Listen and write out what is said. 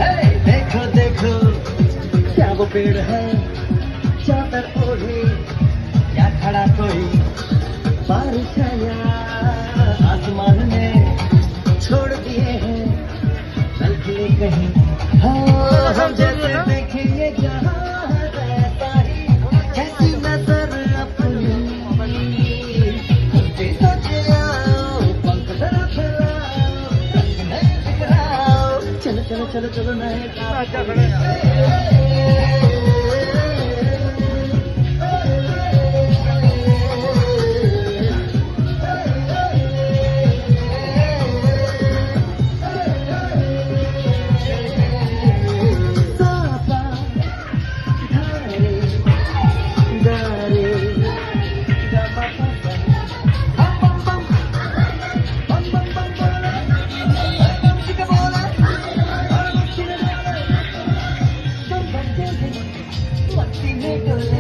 हे देखो देखो क्या वो पेड़ है चादर ओढ़े या खड़ा कोई बारिश आया आसमान में छोड़ दिए हैं कल खिले कहीं हाँ हम जैसे देखेंगे जहाँ रहता ही कैसी नजर अपनी मुझे तो चलाओ पंख जरा फैलाओ रंग नए बिखराओ चलो चलो चलो चलो नए What